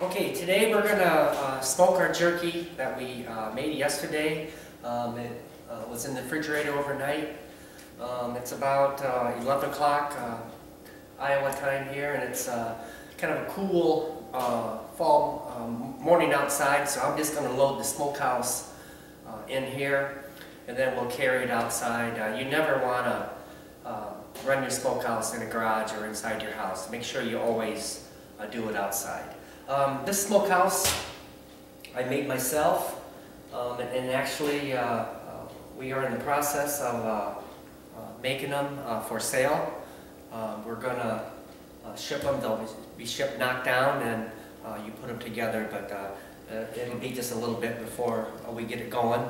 Okay, today we're going to smoke our jerky that we made yesterday. It was in the refrigerator overnight. It's about 11 o'clock Iowa time here, and it's kind of a cool fall morning outside, so I'm just going to load the smokehouse in here, and then we'll carry it outside. You never want to run your smokehouse in a garage or inside your house. Make sure you always do it outside. This smokehouse I made myself, and actually we are in the process of making them for sale. We're going to ship them. They'll be shipped knocked down, and you put them together, but it'll be just a little bit before we get it going.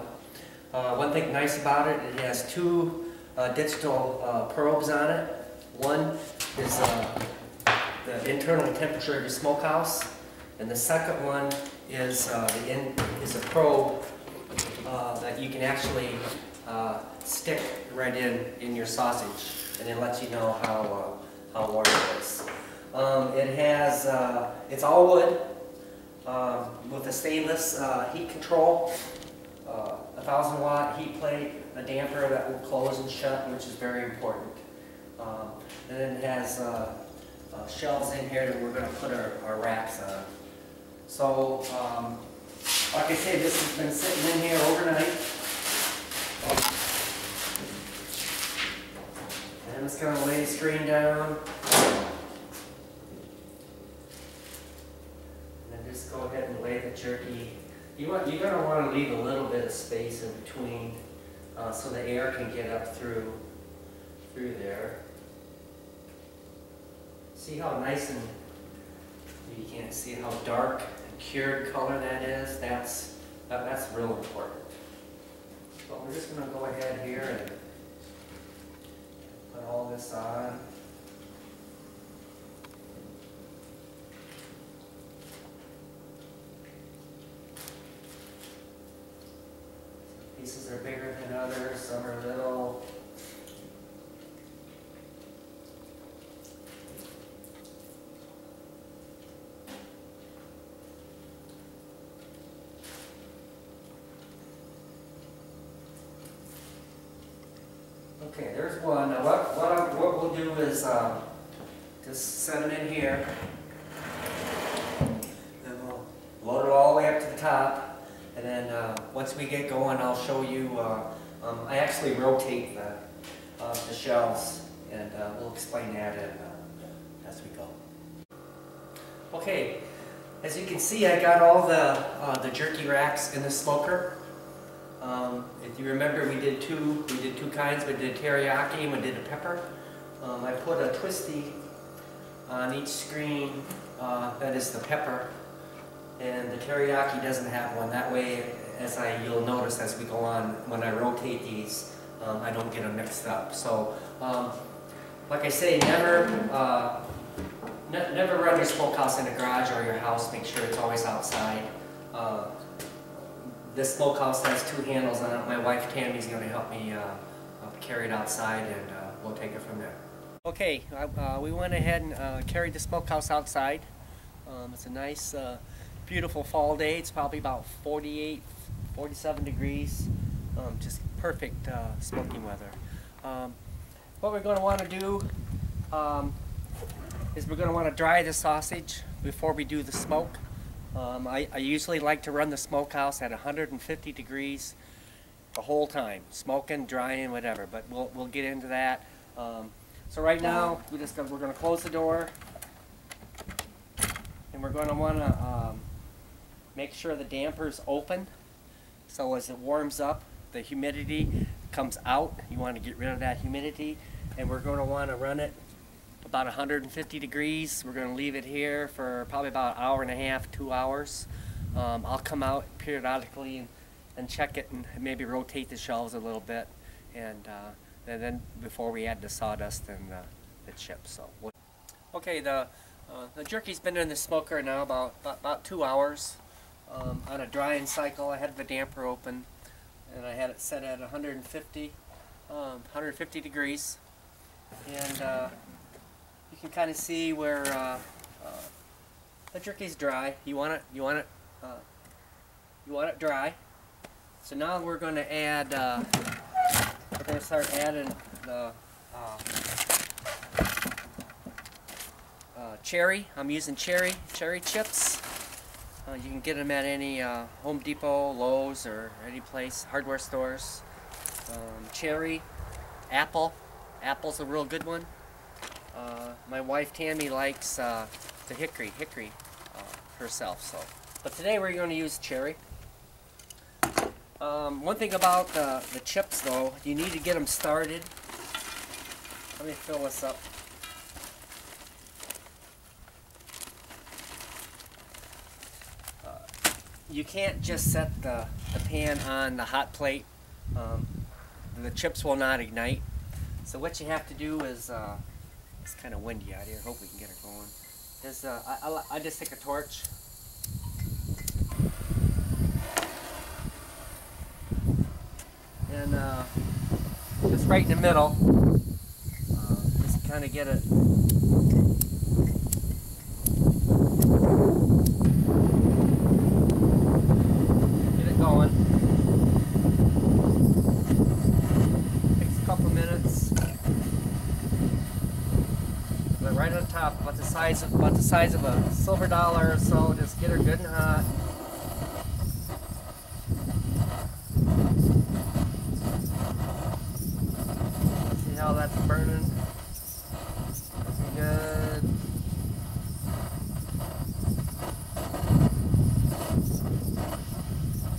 One thing nice about it, it has two digital probes on it. One is the internal temperature of your smokehouse, and the second one is a probe that you can actually stick right in your sausage, and it lets you know how warm it is. It's all wood with a stainless heat control, 1,000-watt heat plate, a damper that will close and shut, which is very important. And then it has shelves in here that we're going to put our racks on. So, like I said, this has been sitting in here overnight. And I'm just going to lay the screen down. And then just go ahead and lay the jerky. You're going to want to leave a little bit of space in between so the air can get up through there. See how nice and, you can't see how dark and cured color that is? That's real important. So we're just going to go ahead here and put all this on. Pieces are bigger than others, some are little. Okay, there's one. Now what we'll do is just set them in here. Then we'll load it all the way up to the top. And then once we get going, I'll show you. I actually rotate the shelves, and we'll explain that as we go. Okay, as you can see, I got all the jerky racks in the smoker. If you remember, we did two kinds. We did teriyaki and we did a pepper. I put a twisty on each screen. That is the pepper, and the teriyaki doesn't have one. That way, you'll notice as we go on, when I rotate these, I don't get them mixed up. So, like I say, never run your smokehouse in a garage or your house. Make sure it's always outside. This smokehouse has two handles on it. My wife Tammy's going to help me carry it outside, and we'll take it from there. Okay, we went ahead and carried the smokehouse outside. It's a nice, beautiful fall day. It's probably about 48, 47 degrees. Just perfect smoking weather. What we're going to want to do is we're going to want to dry the sausage before we do the smoke. I usually like to run the smokehouse at 150 degrees the whole time, smoking, drying, whatever. But we'll get into that. So right now we're going to close the door, and we're going to want to make sure the damper's open. So as it warms up, the humidity comes out. You want to get rid of that humidity, and we're going to want to run it about 150 degrees. We're going to leave it here for probably about an hour and a half, 2 hours. I'll come out periodically and check it and maybe rotate the shelves a little bit, and then before we add the sawdust and the chips. So, okay, the jerky's been in the smoker now about 2 hours. On a drying cycle, I had the damper open, and I had it set at 150 degrees, and you can kind of see where The jerky's dry. You want it dry. So now we're going to add. We're going to start adding the cherry. I'm using cherry chips. You can get them at any Home Depot, Lowe's, or any place, hardware stores. Cherry, apple. Apple's a real good one. My wife Tammy likes the hickory herself. So, but today we're going to use cherry. One thing about the chips, though, you need to get them started. Let me fill this up. You can't just set the pan on the hot plate. The chips will not ignite. So what you have to do is, it's kind of windy out here. Hope we can get it going. Is I just take a torch. And just right in the middle. Just kind of get it. Going. Takes a couple minutes. But right on top, about the size of a silver dollar or so. Just get her good and hot. See how that's burning? Looking good.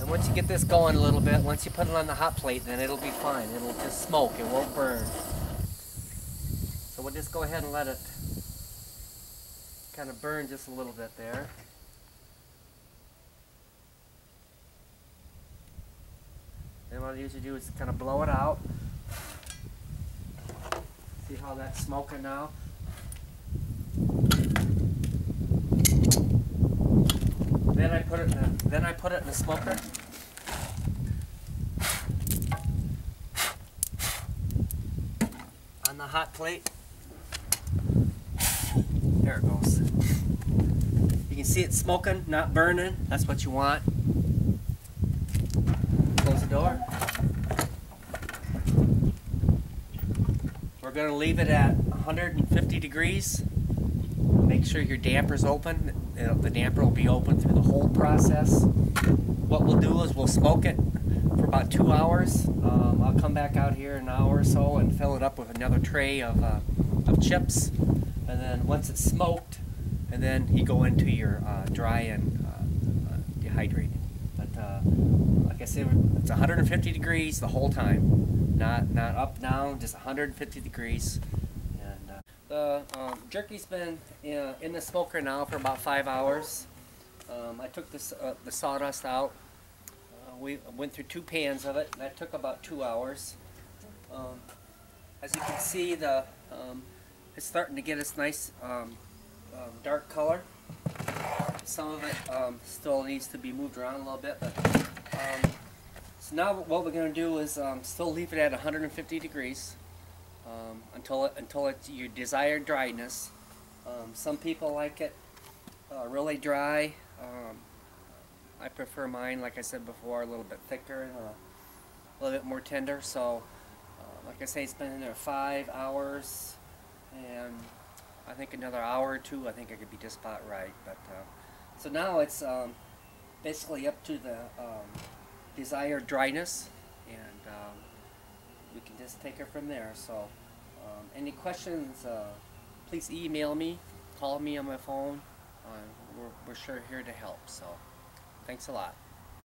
Once you get this going a little bit, once you put it on the hot plate, then it'll be fine. It'll just smoke, it won't burn. So we'll just go ahead and let it kind of burn just a little bit there. Then what I usually do is kind of blow it out. See how that's smoking now? Then I put it in the smoker. On the hot plate. There it goes. You can see it smoking, not burning. That's what you want. Close the door. We're going to leave it at 150 degrees. Make sure your damper's open. The damper will be open through the whole process. What we'll do is we'll smoke it for about 2 hours. I'll come back out here in an hour or so and fill it up with another tray of chips. And then once it's smoked, and then you go into your dry and dehydrated. But like I said, it's 150 degrees the whole time. Not up, down, just 150 degrees. The jerky's been in the smoker now for about 5 hours. I took the sawdust out. We went through 2 pans of it. That took about 2 hours. As you can see, it's starting to get its nice dark color. Some of it still needs to be moved around a little bit. But, so now what we're going to do is still leave it at 150 degrees. Until it's your desired dryness. Some people like it really dry. I prefer mine, like I said before, a little bit thicker and a little bit more tender. So, like I say, it's been in there 5 hours, and I think another hour or 2, I think it could be just about right. But so now it's basically up to the desired dryness, and we can just take it from there. So any questions, please email me, call me on my phone. We're sure here to help. So thanks a lot.